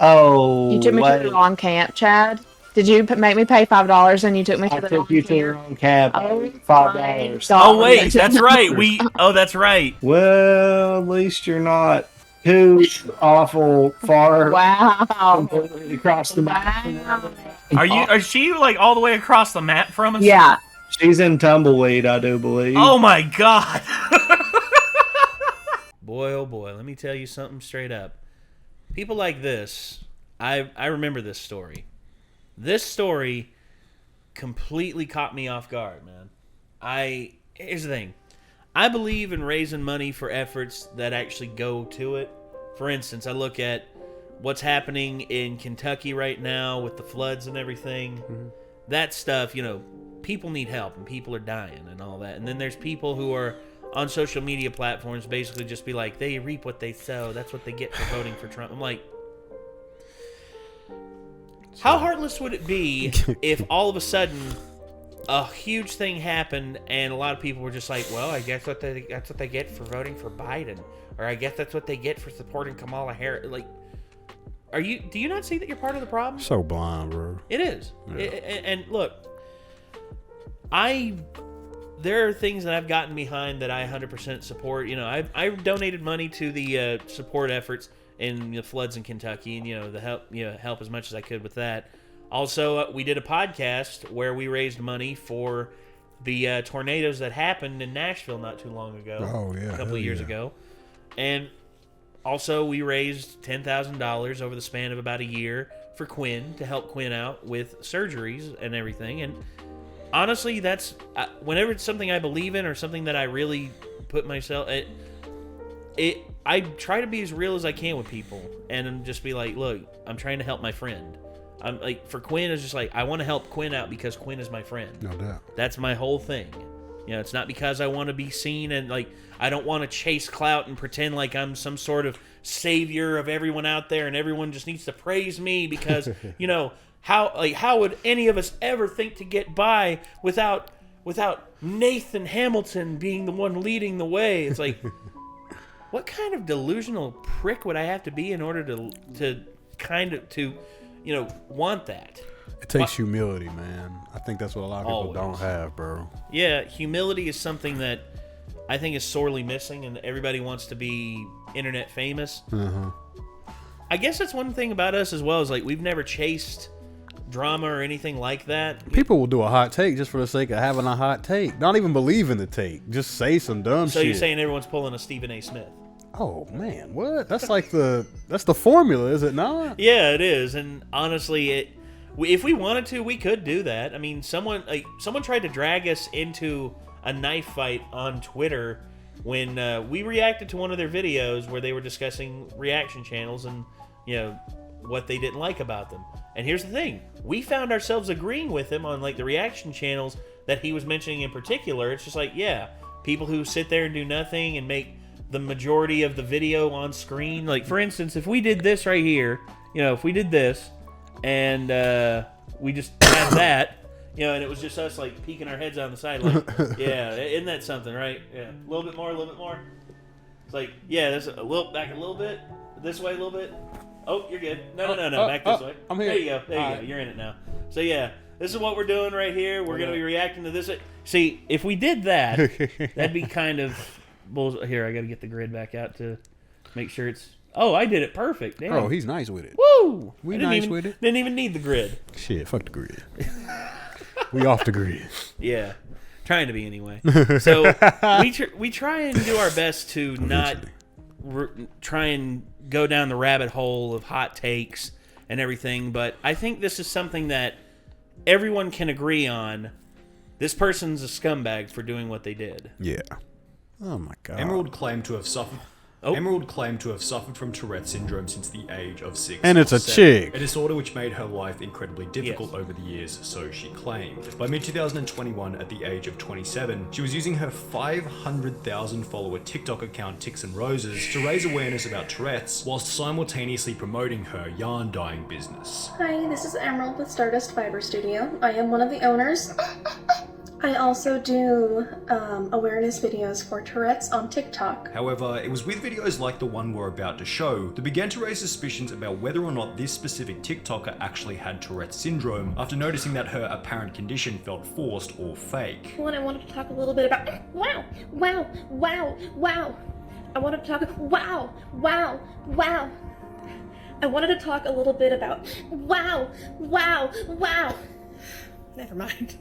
You took me to the wrong camp, Chad. Did you make me pay $5 and you took me to the wrong you to the camp? wrong camp. Oh, $5. Oh God. wait, that's right. That's right. Well, at least you're not too awful far Wow. completely across the map. Wow. Is she like all the way across the map from us? Yeah. She's in Tumbleweed, I do believe. Oh my god. Boy, oh boy, let me tell you something straight up. People like this, I remember this story. This story completely caught me off guard, man. Here's the thing. I believe in raising money for efforts that actually go to it. For instance, I look at what's happening in Kentucky right now with the floods and everything. Mm-hmm. That stuff, people need help and people are dying and all that. And then there's people who are on social media platforms basically just be like, they reap what they sow. That's what they get for voting for Trump. I'm like, how heartless would it be if all of a sudden a huge thing happened and a lot of people were just like, well, I guess that's what they get for voting for Biden, or I guess that's what they get for supporting Kamala Harris. Like, do you not see that you're part of the problem? So blind, bro. It is. Yeah. And look, there are things that I've gotten behind that I 100% support. I've donated money to the support efforts in the floods in Kentucky, and the help as much as I could with that. Also, we did a podcast where we raised money for the tornadoes that happened in Nashville not too long ago. Oh yeah, a couple of years ago, and also we raised $10,000 over the span of about a year for Quinn to help Quinn out with surgeries and everything. And honestly, that's whenever it's something I believe in or something that I really put myself I try to be as real as I can with people and just be like, look, I'm trying to help my friend. I'm like, for Quinn, it's just like, I want to help Quinn out because Quinn is my friend. No doubt. That's my whole thing. It's not because I want to be seen and like, I don't want to chase clout and pretend like I'm some sort of savior of everyone out there and everyone just needs to praise me because, how would any of us ever think to get by without Nathan Hamilton being the one leading the way? It's like, what kind of delusional prick would I have to be in order to want that? It takes humility, man. I think that's what a lot of people don't have, bro. Yeah, humility is something that I think is sorely missing, and everybody wants to be internet famous. Uh-huh. I guess that's one thing about us as well, is like we've never chased drama or anything like that. People will do a hot take just for the sake of having a hot take. Not even believe in the take. Just say some dumb shit. So you're saying everyone's pulling a Stephen A. Smith? Oh man, what? That's like that's the formula, is it not? Yeah, it is. And honestly, if we wanted to, we could do that. I mean, someone tried to drag us into a knife fight on Twitter when we reacted to one of their videos where they were discussing reaction channels and what they didn't like about them. And here's the thing: we found ourselves agreeing with him on like the reaction channels that he was mentioning in particular. It's just like, yeah, people who sit there and do nothing and make the majority of the video on screen. Like, for instance, if we did this right here, if we did this and we just had that, and it was just us like peeking our heads on the side, like, yeah, isn't that something, right? Yeah, a little bit more. It's like, yeah, there's a little back a little bit, this way a little bit. Oh, you're good. No, back this way. I'm here. There you go. You're in it now. So yeah, this is what we're doing right here. We're gonna be reacting to this. See, if we did that, that'd be kind of. Here, I got to get the grid back out to make sure it's... Oh, I did it perfect. Damn. Oh, he's nice with it. Woo! We nice with it. Didn't even need the grid. Shit, fuck the grid. We off the grid. Yeah. Trying to be anyway. So, we try and do our best to not try and go down the rabbit hole of hot takes and everything, but I think this is something that everyone can agree on. This person's a scumbag for doing what they did. Yeah. Oh my god. Emerald claimed to have suffered from Tourette's syndrome since the age of 6. And it's a chick. A disorder which made her life incredibly difficult over the years, so she claimed. By mid-2021, at the age of 27, she was using her 500,000 follower TikTok account Ticks and Roses to raise awareness about Tourette's, whilst simultaneously promoting her yarn dyeing business. Hi, this is Emerald with Stardust Fiber Studio. I am one of the owners. I also do awareness videos for Tourette's on TikTok. However, it was with videos like the one we're about to show that began to raise suspicions about whether or not this specific TikToker actually had Tourette's syndrome after noticing that her apparent condition felt forced or fake. Well, I wanted to talk a little bit about wow. I wanted to talk wow. I wanted to talk a little bit about wow. Never mind.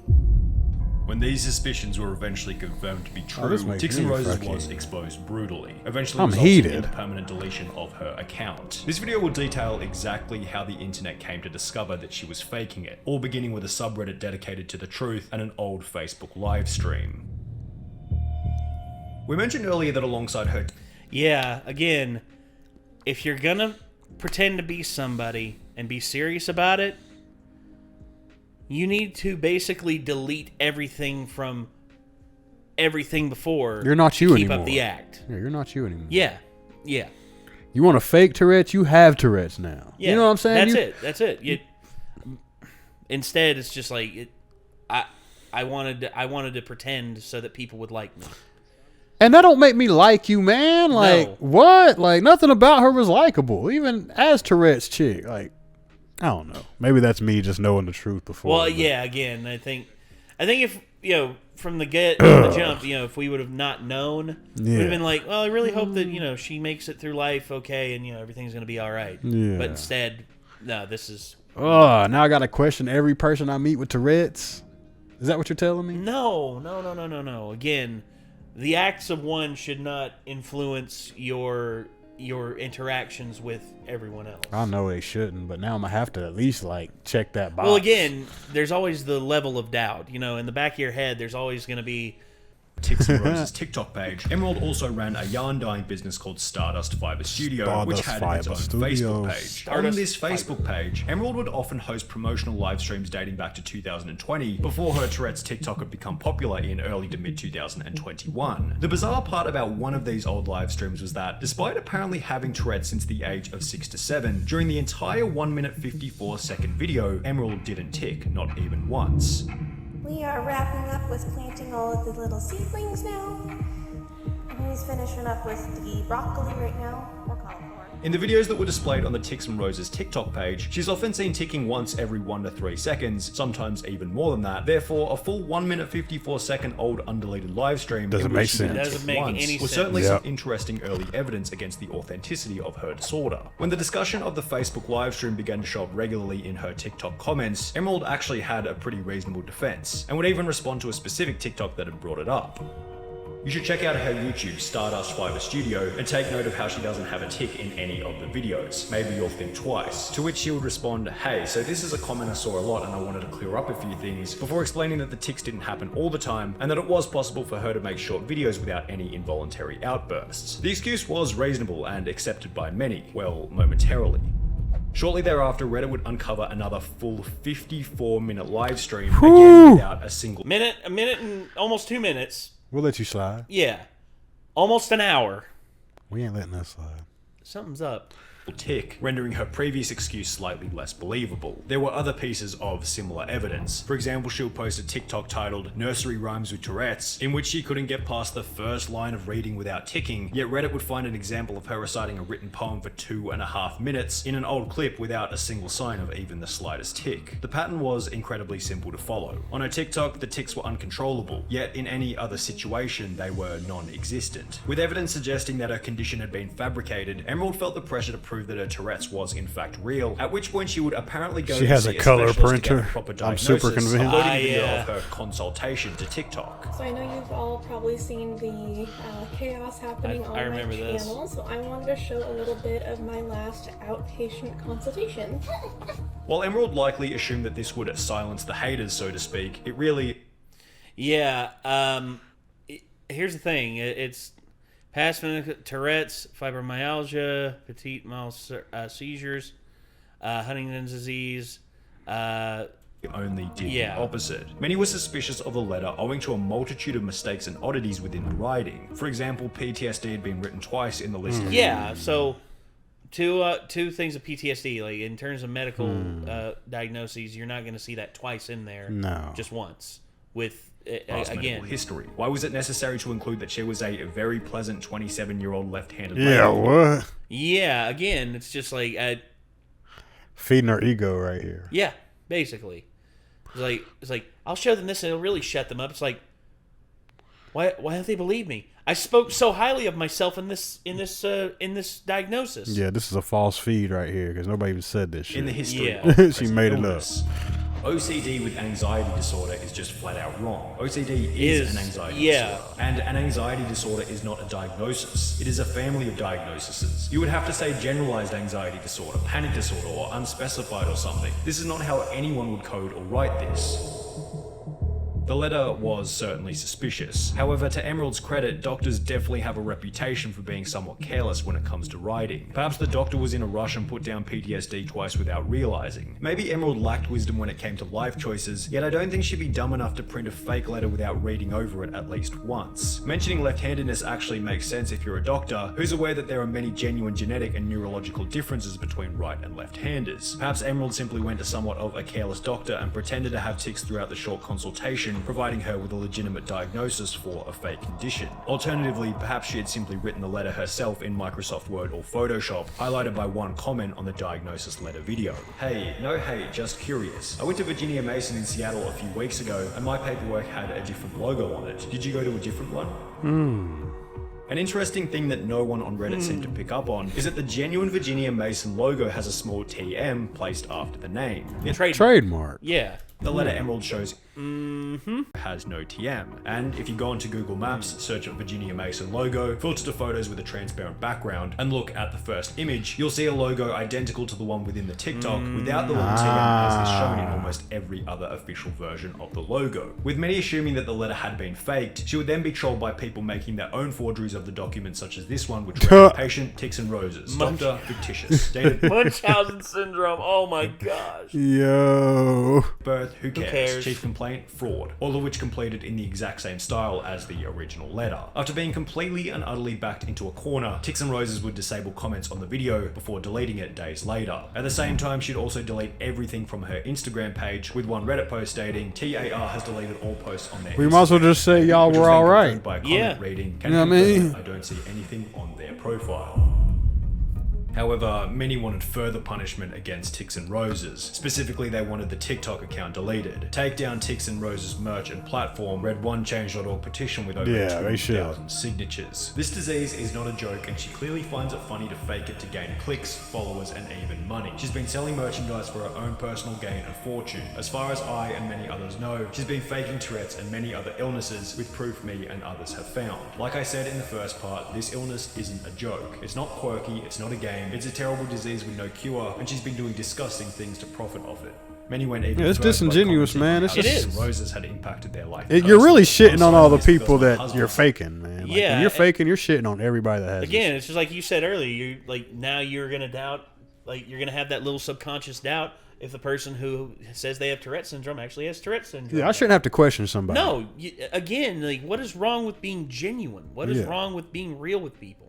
When these suspicions were eventually confirmed to be true, Tix and Roses was exposed brutally, eventually resulting in the permanent deletion of her account. This video will detail exactly how the internet came to discover that she was faking it, all beginning with a subreddit dedicated to the truth and an old Facebook live stream. We mentioned earlier that alongside her... Yeah, again, if you're gonna pretend to be somebody and be serious about it, you need to basically delete everything from everything before. You're not you keep anymore. Up the act. Yeah, you're not you anymore. Yeah. You want to fake Tourette's? You have Tourette's now. Yeah. You know what I'm saying? That's it. Instead, it's just like I wanted to pretend so that people would like me. And that don't make me like you, man. Like, No. what? Like, nothing about her was likable, even as Tourette's chick. Like, I don't know. Maybe that's me just knowing the truth before. Well, yeah. Again, I think if from the jump, if we would have not known, we'd have been like, well, I really hope that she makes it through life okay, and everything's gonna be all right. Yeah. But instead, no, this is. Oh, now I got to question every person I meet with Tourette's. Is that what you're telling me? No. Again, the acts of one should not influence your interactions with everyone else. I know they shouldn't, but now I'm gonna have to at least check that box. Well, again, there's always the level of doubt. In the back of your head, there's always going to be Tix and Rose's TikTok page. Emerald also ran a yarn dyeing business called Stardust Fiber Studio, which had its own Facebook page. On this Facebook page, Emerald would often host promotional live streams dating back to 2020, before her Tourette's TikTok had become popular in early to mid 2021. The bizarre part about one of these old live streams was that, despite apparently having Tourette's since the age of 6 to 7, during the entire 1 minute 54 second video, Emerald didn't tick, not even once. We are wrapping up with planting all of the little seedlings now. And he's finishing up with the broccoli right now, or cauliflower. In the videos that were displayed on the Tix and Roses TikTok page, she's often seen ticking once every 1 to 3 seconds, sometimes even more than that. Therefore, a full 1 minute 54 second old undeleted live stream doesn't make sense. Doesn't make any was sense. certainly some interesting early evidence against the authenticity of her disorder. When the discussion of the Facebook live stream began to show up regularly in her TikTok comments, Emerald actually had a pretty reasonable defense, and would even respond to a specific TikTok that had brought it up. You should check out her YouTube, Stardust Fiber Studio, and take note of how she doesn't have a tick in any of the videos. Maybe you'll think twice. To which she would respond, hey, so this is a comment I saw a lot and I wanted to clear up a few things, before explaining that the ticks didn't happen all the time, and that it was possible for her to make short videos without any involuntary outbursts. The excuse was reasonable and accepted by many, well, momentarily. Shortly thereafter, Reddit would uncover another full 54-minute live stream, again without a single... a minute and almost 2 minutes. We'll let you slide. Yeah. Almost an hour. We ain't letting that slide. Something's up. Tick, rendering her previous excuse slightly less believable. There were other pieces of similar evidence. For example, she would post a TikTok titled Nursery Rhymes with Tourette's, in which she couldn't get past the first line of reading without ticking, yet Reddit would find an example of her reciting a written poem for 2.5 minutes in an old clip without a single sign of even the slightest tick. The pattern was incredibly simple to follow. On her TikTok, the ticks were uncontrollable, yet in any other situation, they were non-existent. With evidence suggesting that her condition had been fabricated, Emerald felt the pressure to prove that her Tourette's was in fact real, at which point she would apparently go She to has see a color specialist to get printer. a proper I'm diagnosis, super convinced. uploading a video of her consultation to TikTok. So I know you've all probably seen the chaos happening on my channel, so I wanted to show a little bit of my last outpatient consultation. While Emerald likely assumed that this would silence the haters, so to speak, it really... Yeah, here's the thing. It's past Tourette's, fibromyalgia, petite mal seizures, Huntington's disease. Only did the opposite. Many were suspicious of the letter owing to a multitude of mistakes and oddities within the writing. For example, PTSD had been written twice in the list. So two things of PTSD, like in terms of medical diagnoses, you're not going to see that twice in there. No. Just once. With medical again, history. Why was it necessary to include that she was a very pleasant 27-year-old left-handed Yeah, lady? what? yeah, again, it's just like, Feeding her ego right here. yeah, basically, it's like I'll show them this and it'll really shut them up. It's like, why don't they believe me? I spoke so highly of myself in this diagnosis. Yeah, this is a false feed right here because nobody even said this shit. In the history Yeah. of the She present made it up. illness, OCD with anxiety disorder is just flat out wrong. OCD is an anxiety disorder. And an anxiety disorder is not a diagnosis. It is a family of diagnoses. You would have to say generalized anxiety disorder, panic disorder, or unspecified or something. This is not how anyone would code or write this. The letter was certainly suspicious. However, to Emerald's credit, doctors definitely have a reputation for being somewhat careless when it comes to writing. Perhaps the doctor was in a rush and put down PTSD twice without realizing. Maybe Emerald lacked wisdom when it came to life choices, yet I don't think she'd be dumb enough to print a fake letter without reading over it at least once. Mentioning left-handedness actually makes sense if you're a doctor who's aware that there are many genuine genetic and neurological differences between right and left-handers. Perhaps Emerald simply went to somewhat of a careless doctor and pretended to have tics throughout the short consultation, providing her with a legitimate diagnosis for a fake condition. Alternatively, perhaps she had simply written the letter herself in Microsoft Word or Photoshop, highlighted by one comment on the diagnosis letter video. Hey, no hate, just curious. I went to Virginia Mason in Seattle a few weeks ago, and my paperwork had a different logo on it. Did you go to a different one? An interesting thing that no one on Reddit seemed to pick up on is that the genuine Virginia Mason logo has a small TM placed after the name. Trademark. Yeah. The letter Emerald shows has no TM. And if you go onto Google Maps, search up Virginia Mason logo, filter to photos with a transparent background, and look at the first image, you'll see a logo identical to the one within the TikTok without the little TM as is shown in almost every other official version of the logo. With many assuming that the letter had been faked, she would then be trolled by people making their own forgeries of the document, such as this one, which read patient, ticks and roses, doctor, fictitious, dated Munchausen syndrome. Oh my gosh. Yo. birth, who cares? chief complaint, fraud, all of which completed in the exact same style as the original letter. After being completely and utterly backed into a corner, Ticks and Roses would disable comments on the video before deleting it days later. At the same time, she'd also delete everything from her Instagram page, with one Reddit post stating, TAR has deleted all posts on their We might as well just say y'all which was were then alright. confirmed by a comment reading, "Can You know what I confirm mean? I don't see anything on their profile." However, many wanted further punishment against Ticks and Roses. Specifically, they wanted the TikTok account deleted. Take down Ticks and Roses merch and platform, read one Change.org petition with over Yeah, they should. 2,000 signatures. This disease is not a joke, and she clearly finds it funny to fake it to gain clicks, followers, and even money. She's been selling merchandise for her own personal gain and fortune. As far as I and many others know, she's been faking Tourette's and many other illnesses, with proof me and others have found. Like I said in the first part, this illness isn't a joke. It's not quirky, it's not a game, it's a terrible disease with no cure, and she's been doing disgusting things to profit off it. Many went even It's further by disingenuous, commenting man. on It's how just- Ticks and Roses had impacted their life. You're really personally. shitting on all the Outside of this, people because that my you're husband- faking, man. Like, Yeah, when you're faking, you're shitting on everybody that has Again, it's just like you said earlier. You like now you're gonna doubt, like you're gonna have that little subconscious doubt if the person who says they have Tourette syndrome actually has Tourette syndrome. Yeah, I shouldn't have to question somebody. No, again, like what is wrong with being genuine? What is Yeah. wrong with being real with people?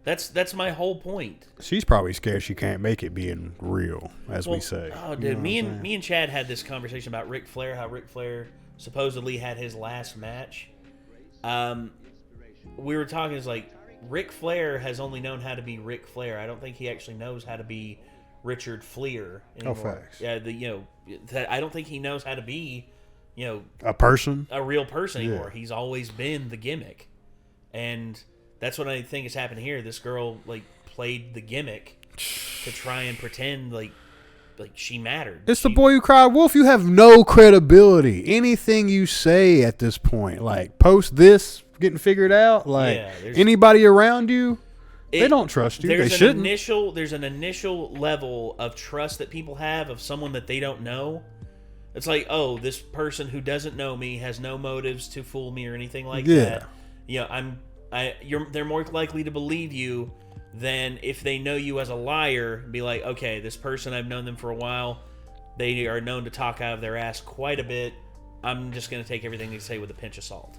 That's my whole point. She's probably scared she can't make it being real, as we say. Oh, dude, me and Chad had this conversation about Ric Flair, how Ric Flair supposedly had his last match. We were talking, it's like Ric Flair has only known how to be Ric Flair. I don't think he actually knows how to be Richard Fleer anymore. facts. Yeah, I don't think he knows how to be, A person? a real person Yeah. anymore. He's always been the gimmick, and that's what I think has happened here. This girl played the gimmick to try and pretend like she mattered. It's the boy who cried wolf. You have no credibility. Anything you say at this point, like post this getting figured out, like Yeah, anybody around you, they don't trust you. They There's shouldn't. There's an initial level of trust that people have of someone that they don't know. It's like, oh, this person who doesn't know me has no motives to fool me or anything like that. They're more likely to believe you than if they know you as a liar and be like, okay, this person, I've known them for a while. They are known to talk out of their ass quite a bit. I'm just going to take everything they say with a pinch of salt.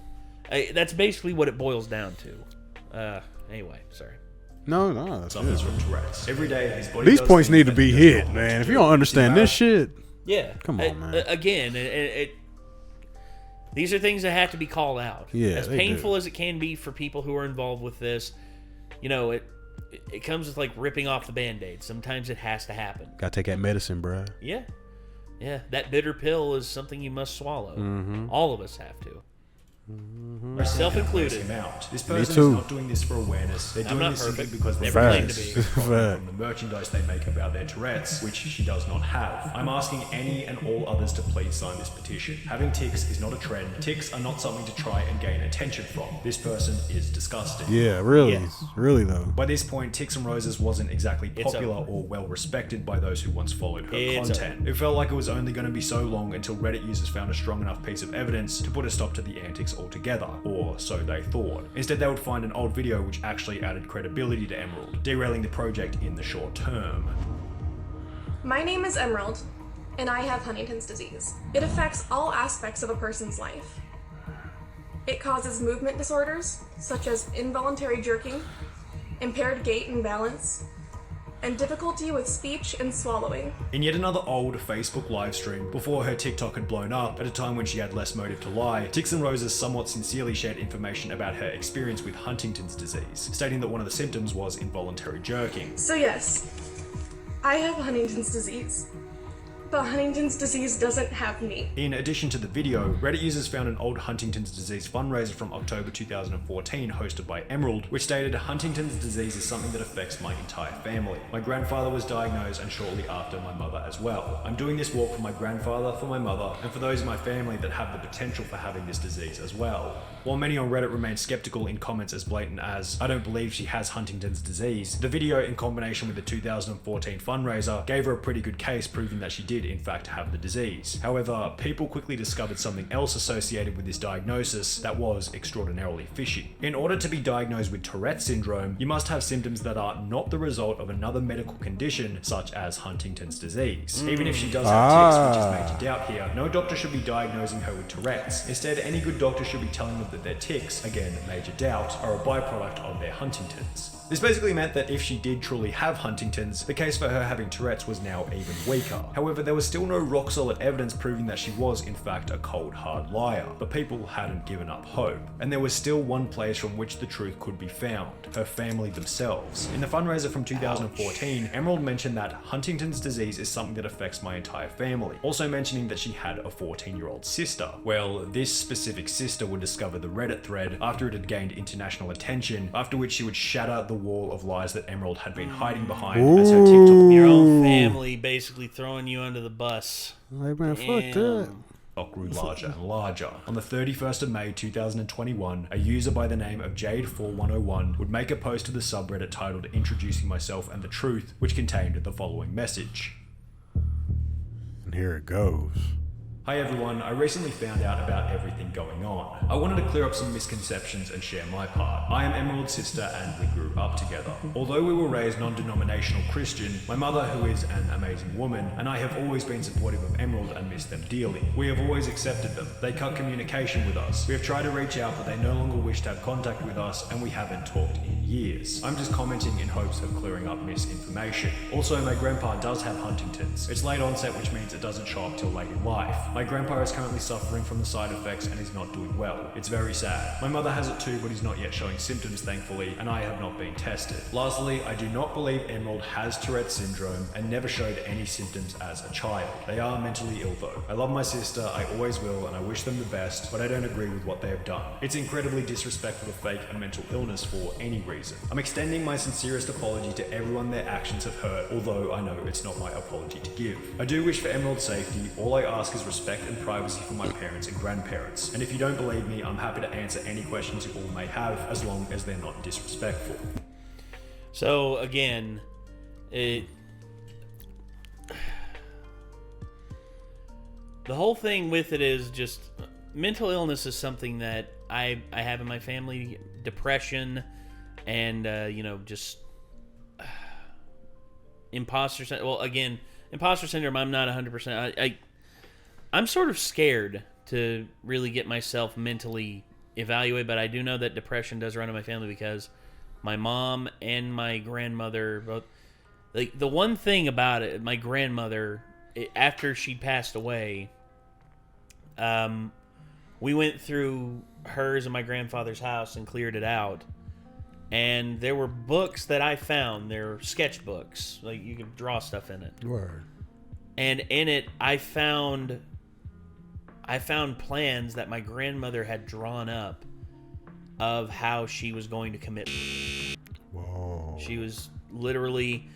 That's basically what it boils down to. Anyway, sorry. No, that's Suffers good. from Tourette's. Every day, his body These does points things need to that be he does hit, not want man. to If do. you don't understand this shit, Yeah. Come on, man. Again, These are things that have to be called out. Yeah, as they painful do. as it can be for people who are involved with this, you know, it comes with like ripping off the Band-Aid. Sometimes it has to happen. Gotta take that medicine, bro. Yeah. Yeah, that bitter pill is something you must swallow. Mm-hmm. All of us have to. Myself included. This person too. is not doing this for awareness. They're doing not this simply perfect. because they're Never claimed Facts. to be. from the merchandise they make about their Tourette's, which she does not have. I'm asking any and all others to please sign this petition. Having tics is not a trend. Tics are not something to try and gain attention from. This person is disgusting. Yeah, really. Yes. Really, though. By this point, Tics and Roses wasn't exactly It's popular over. or well respected by those who once followed her It's content. It felt like it was only going to be so long until Reddit users found a strong enough piece of evidence to put a stop to the antics altogether, or so they thought. Instead, they would find an old video which actually added credibility to Emerald, derailing the project in the short term. My name is Emerald, and I have Huntington's disease. It affects all aspects of a person's life. It causes movement disorders, such as involuntary jerking, impaired gait and balance, and difficulty with speech and swallowing. In yet another old Facebook livestream, before her TikTok had blown up, at a time when she had less motive to lie, Tics and Roses somewhat sincerely shared information about her experience with Huntington's disease, stating that one of the symptoms was involuntary jerking. So yes, I have Huntington's disease. But Huntington's disease doesn't have me. In addition to the video, Reddit users found an old Huntington's disease fundraiser from October 2014 hosted by Emerald, which stated, "Huntington's disease is something that affects my entire family. My grandfather was diagnosed and shortly after my mother as well. I'm doing this walk for my grandfather, for my mother, and for those in my family that have the potential for having this disease as well." While many on Reddit remained skeptical in comments as blatant as, "I don't believe she has Huntington's disease," the video in combination with the 2014 fundraiser gave her a pretty good case proving that she did in fact have the disease. However, people quickly discovered something else associated with this diagnosis that was extraordinarily fishy. In order to be diagnosed with Tourette's syndrome, you must have symptoms that are not the result of another medical condition such as Huntington's disease. Even if she does have tics, which is major doubt here, no doctor should be diagnosing her with Tourette's. Instead, any good doctor should be telling them that their tics, again major doubt, are a byproduct of their Huntington's. This basically meant that if she did truly have Huntington's, the case for her having Tourette's was now even weaker. However, there was still no rock-solid evidence proving that she was in fact a cold, hard liar, but people hadn't given up hope. And there was still one place from which the truth could be found: her family themselves. In the fundraiser from 2014, Emerald mentioned that Huntington's disease is something that affects my entire family, also mentioning that she had a 14-year-old sister. Well, this specific sister would discover the Reddit thread after it had gained international attention, after which she would shatter the wall of lies that Emerald had been hiding behind as her TikTok Your own family basically throwing you under the bus. Like, man, fuck that. TikTok grew larger and larger. On the 31st of May 2021, a user by the name of Jade4101 would make a post to the subreddit titled "Introducing Myself and the Truth," which contained the following message. And here it goes. Hi everyone, I recently found out about everything going on. I wanted to clear up some misconceptions and share my part. I am Emerald's sister and we grew up together. Although we were raised non-denominational Christian, my mother, who is an amazing woman, and I have always been supportive of Emerald and miss them dearly. We have always accepted them. They cut communication with us. We have tried to reach out, but they no longer wish to have contact with us, and we haven't talked in years. I'm just commenting in hopes of clearing up misinformation. Also, my grandpa does have Huntington's. It's late onset, which means it doesn't show up till late in life. My grandpa is currently suffering from the side effects and is not doing well. It's very sad. My mother has it too, but is not yet showing symptoms, thankfully, and I have not been tested. Lastly, I do not believe Emerald has Tourette's syndrome and never showed any symptoms as a child. They are mentally ill though. I love my sister, I always will, and I wish them the best, but I don't agree with what they have done. It's incredibly disrespectful to fake a mental illness for any reason. I'm extending my sincerest apology to everyone their actions have hurt, although I know it's not my apology to give. I do wish for Emerald's safety. All I ask is respect and privacy for my parents and grandparents. And if you don't believe me, I'm happy to answer any questions you all may have, as long as they're not disrespectful. So again, the whole thing with it is just mental illness is something that I have in my family. Depression and just imposter syndrome. Well, again, imposter syndrome, I'm not 100%. I'm sort of scared to really get myself mentally evaluated, but I do know that depression does run in my family because my mom and my grandmother both. Like, the one thing about it, my grandmother, after she passed away, we went through hers and my grandfather's house and cleared it out. And there were books that I found. They're sketchbooks. Like, you could draw stuff in it. Word. And in it, I found plans that my grandmother had drawn up of how she was going to commit. Whoa. She was literally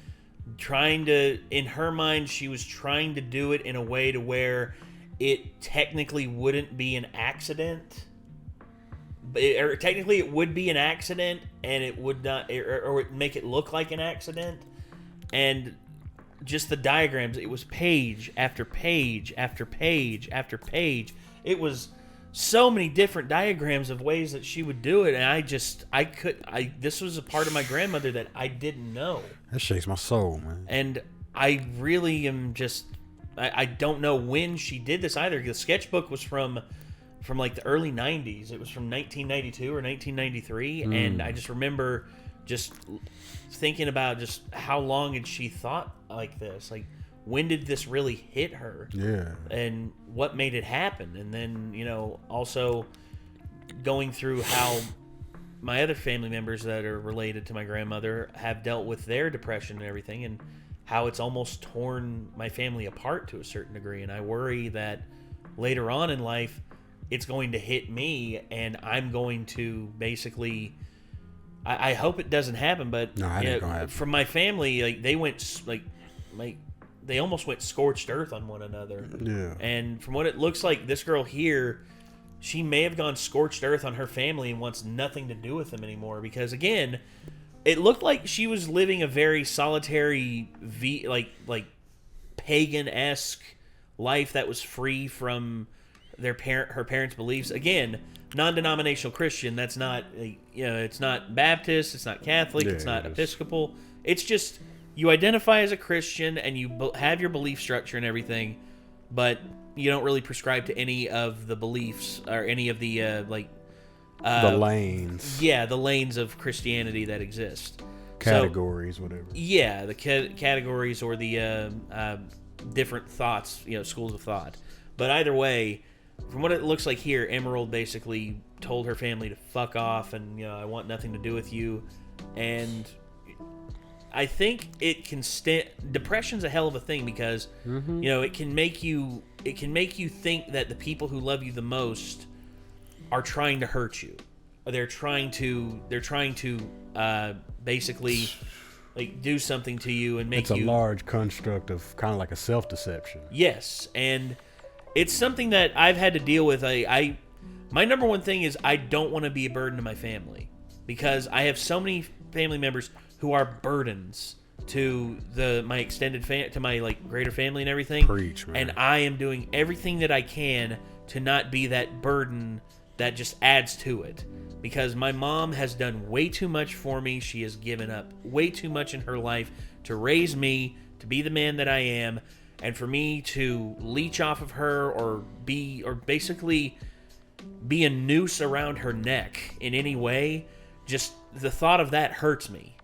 trying to, in her mind, she was trying to do it in a way to where it technically wouldn't be an accident. Or technically it would be an accident, and it would not, or make it look like an accident. And just the diagrams, it was page after page after page after page. It was so many different diagrams of ways that she would do it, and this was a part of my grandmother that I didn't know. That shakes my soul, man. And I really am just, I don't know when she did this either. The sketchbook was from like the early 90s. It was from 1992 or 1993, and I just remember just thinking about just how long had she thought like this, like when did this really hit her, and what made it happen. And then, you know, also going through how my other family members that are related to my grandmother have dealt with their depression and everything, and how it's almost torn my family apart to a certain degree. And I worry that later on in life it's going to hit me, and I'm going to basically, I hope it doesn't happen, but no, it ain't gonna happen. From my family, like they went they almost went scorched earth on one another. Yeah. And from what it looks like, this girl here, she may have gone scorched earth on her family and wants nothing to do with them anymore, because again, it looked like she was living a very solitary like pagan-esque life that was free from her parents' beliefs. Again, non-denominational Christian. That's not, it's not Baptist, it's not Catholic, it's not Episcopal. It's just you identify as a Christian and you have your belief structure and everything, but you don't really prescribe to any of the beliefs or any of the the lanes. Yeah, the lanes of Christianity that exist. Categories, so, whatever. Yeah, the categories or the different thoughts, schools of thought. But either way, from what it looks like here, Emerald basically told her family to fuck off and, I want nothing to do with you. And I think it can depression's a hell of a thing, because, it can make you think that the people who love you the most are trying to hurt you. They're trying to basically like do something to you and make you. It's a large construct of kind of like a self-deception. Yes, and it's something that I've had to deal with. My number one thing is I don't want to be a burden to my family, because I have so many family members who are burdens to my extended to my greater family and everything. Preach, man. And I am doing everything that I can to not be that burden that just adds to it, because my mom has done way too much for me. She has given up way too much in her life to raise me to be the man that I am. And for me to leech off of her or basically be a noose around her neck in any way, just the thought of that hurts me.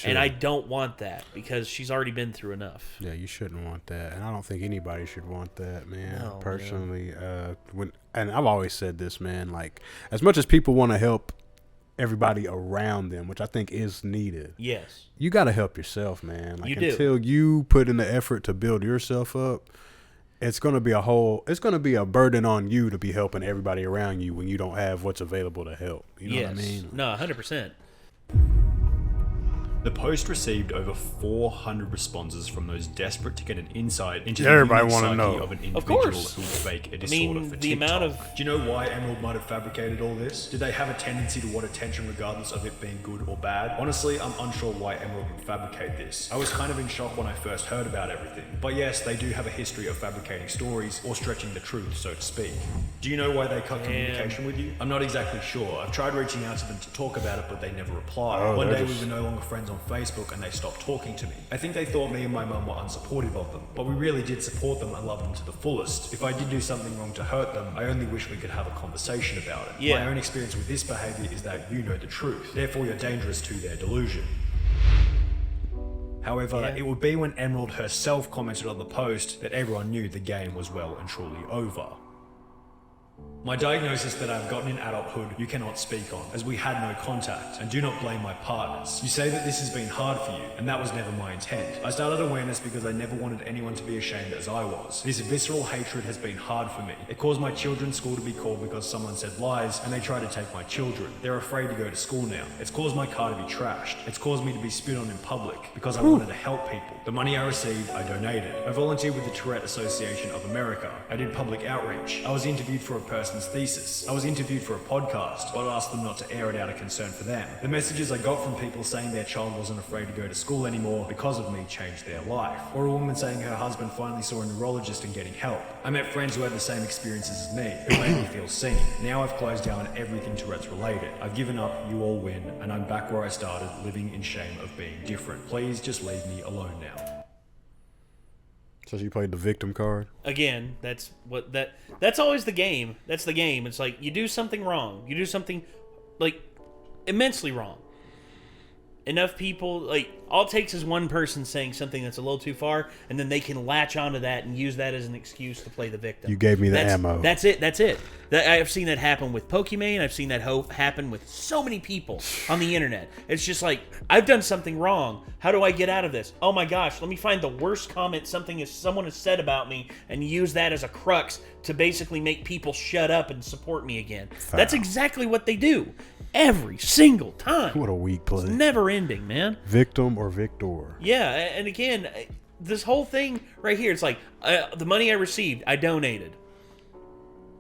And I don't want that, because she's already been through enough. Yeah, you shouldn't want that. And I don't think anybody should want that, man. No, personally, and I've always said this, man, like, as much as people want to help everybody around them, which I think is needed. Yes. You got to help yourself, man. Like, you do. Until you put in the effort to build yourself up, it's going to be a burden on you to be helping everybody around you when you don't have what's available to help. You know what I mean? No, 100%. The post received over 400 responses from those desperate to get an insight into Everybody the wanna psyche know. of an Of individual course. who would fake a I disorder mean, for the TikTok. amount of... Do you know why Emerald might have fabricated all this? Did they have a tendency to want attention regardless of it being good or bad? Honestly, I'm unsure why Emerald would fabricate this. I was kind of in shock when I first heard about everything. But yes, they do have a history of fabricating stories or stretching the truth, so to speak. Do you know why they cut communication with you? I'm not exactly sure. I've tried reaching out to them to talk about it, but they never replied. One day we were no longer friends on Facebook and they stopped talking to me. I think they thought me and my mum were unsupportive of them, but we really did support them and love them to the fullest. If I did do something wrong to hurt them, I only wish we could have a conversation about it. Yeah. My own experience with this behaviour is that you know the truth, therefore you're dangerous to their delusion. However, it would be when Emerald herself commented on the post that everyone knew the game was well and truly over. My diagnosis that I've gotten in adulthood you cannot speak on, as we had no contact, and do not blame my partners. You say that this has been hard for you, and that was never my intent. I started awareness because I never wanted anyone to be ashamed as I was. This visceral hatred has been hard for me. It caused my children's school to be called because someone said lies, and they tried to take my children. They're afraid to go to school now. It's caused my car to be trashed. It's caused me to be spit on in public, because I wanted to help people. The money I received, I donated. I volunteered with the Tourette Association of America. I did public outreach. I was interviewed for a person's thesis. I was interviewed for a podcast, but I asked them not to air it out of concern for them. The messages I got from people saying their child wasn't afraid to go to school anymore because of me changed their life. Or a woman saying her husband finally saw a neurologist and getting help. I met friends who had the same experiences as me, who made me feel seen. Now I've closed down everything Tourette's related. I've given up, you all win, and I'm back where I started, living in shame of being different. Please just leave me alone now. So you played the victim card? Again, that's always the game. That's the game. It's like you do something wrong. You do something like immensely wrong. Enough people, like, all it takes is one person saying something that's a little too far, and then they can latch onto that and use that as an excuse to play the victim. You gave me the ammo. That's it. I've seen that happen with Pokimane. I've seen that happen with so many people on the internet. It's just like, I've done something wrong. How do I get out of this? Oh my gosh, let me find the worst comment someone has said about me and use that as a crux to basically make people shut up and support me again. That's exactly what they do. Every single time. What a weak play. It's never ending, man. Victim or victor. Yeah, and again, this whole thing right here, it's like, the money I received, I donated.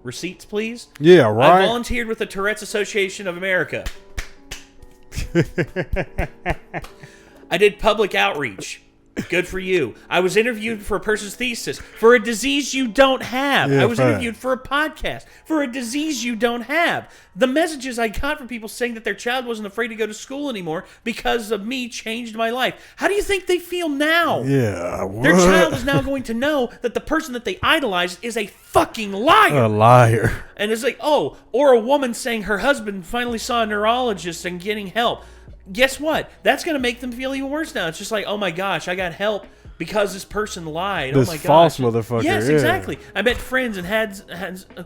Receipts, please? Yeah, right. I volunteered with the Tourettes Association of America. I did public outreach. Good for you. I was interviewed for a person's thesis for a disease you don't have. Yeah, I was interviewed for a podcast for a disease you don't have. The messages I got from people saying that their child wasn't afraid to go to school anymore because of me changed my life. How do you think they feel now? Yeah, what? Their child is now going to know that the person that they idolize is a fucking liar. A liar. And it's like, oh, or a woman saying her husband finally saw a neurologist and getting help. Guess what? That's going to make them feel even worse now. It's just like, oh my gosh, I got help because this person lied. This oh my gosh. false motherfucker. Yes, yeah. exactly. I met friends and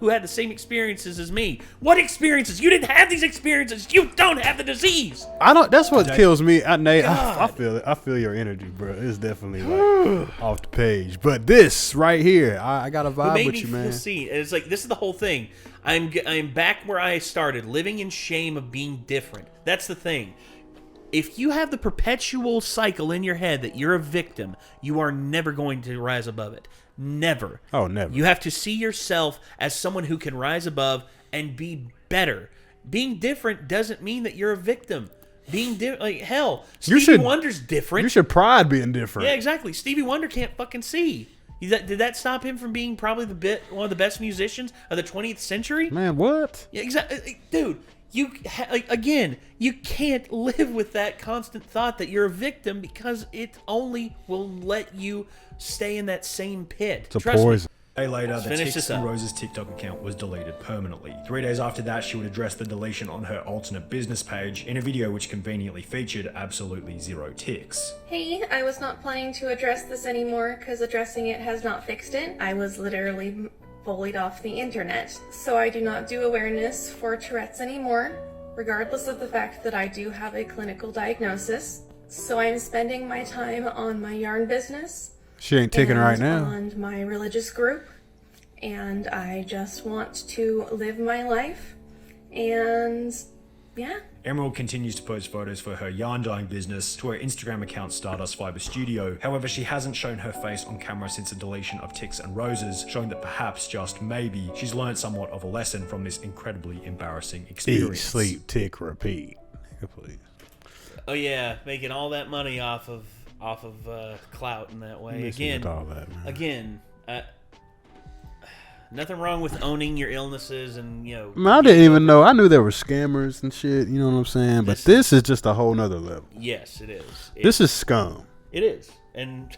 who had the same experiences as me. What experiences? You didn't have these experiences. You don't have the disease. I don't. That's what kills me. Nate, I feel it. I feel your energy, bro. It's definitely like off the page. But this right here, I got a vibe with you, man. Seen. And it's like, this is the whole thing. I'm back where I started, living in shame of being different. That's the thing. If you have the perpetual cycle in your head that you're a victim, you are never going to rise above it. Never. Oh, never. You have to see yourself as someone who can rise above and be better. Being different doesn't mean that you're a victim. Being different, like, hell, Stevie Wonder's different. You should pride being different. Yeah, exactly. Stevie Wonder can't fucking see. Did that stop him from being probably one of the best musicians of the 20th century? Man, what? Yeah, exactly. Dude, you can't live with that constant thought that you're a victim because it only will let you stay in that same pit. It's a poison. A day later, the finish Tix this and up. Rose's TikTok account was deleted permanently. 3 days after that, she would address the deletion on her alternate business page in a video which conveniently featured absolutely zero ticks. Hey, I was not planning to address this anymore because addressing it has not fixed it. I was literally bullied off the internet. So I do not do awareness for Tourette's anymore, regardless of the fact that I do have a clinical diagnosis. So I'm spending my time on my yarn business. She ain't ticking right now. On my religious group. And I just want to live my life. And yeah. Emerald continues to post photos for her yarn dyeing business to her Instagram account Stardust Fiber Studio. However, she hasn't shown her face on camera since the deletion of Tix and Roses, showing that perhaps, just maybe, she's learned somewhat of a lesson from this incredibly embarrassing experience. Eat, sleep, tick, repeat. Please. Oh yeah, making all that money off of Clout in that way. Again, nothing wrong with owning your illnesses and, you know. I didn't even know. I knew there were scammers and shit. You know what I'm saying? But this is just a whole nother level. Yes, it is. This is scum. It is, and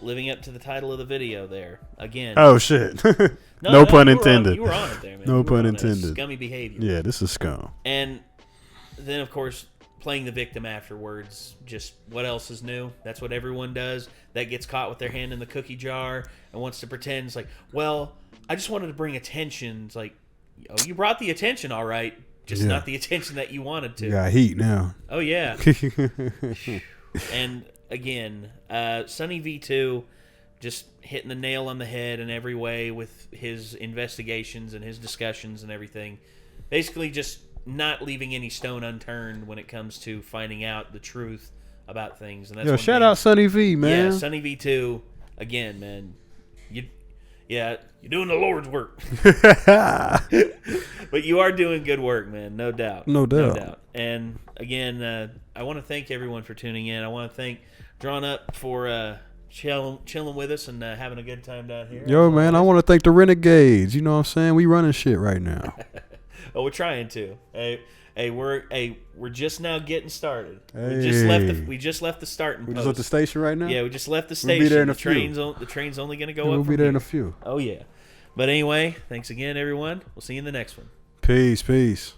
living up to the title of the video there again. Oh shit! No pun intended. You were on it there, man. No pun intended. Scummy behavior. Yeah, this is scum. And then, of course, playing the victim afterwards. Just what else is new? That's what everyone does. That gets caught with their hand in the cookie jar and wants to pretend it's like, well, I just wanted to bring attention. It's like, you brought the attention, all right. Just Yeah. not the attention that you wanted to. You got heat now. Oh, yeah. And again, Sonny V2 just hitting the nail on the head in every way with his investigations and his discussions and everything. Basically just not leaving any stone unturned when it comes to finding out the truth about things. And that's Yo, one shout thing. out Sonny V, man. Yeah, Sonny V2. Again, man. You're doing the Lord's work. But you are doing good work, man. No doubt. No doubt. And again, I want to thank everyone for tuning in. I want to thank Drawn Up for chilling with us and having a good time down here. Yo, man, I want to thank the Renegades. You know what I'm saying? We running shit right now. Oh, we're trying to. We're just now getting started. Hey. We just left the starting We post. just at the station right now? Yeah, we just left the We'll station. be there in a the few. train's only going to go up. We'll from be there in here. a few. Oh yeah. But anyway, thanks again, everyone. We'll see you in the next one. Peace.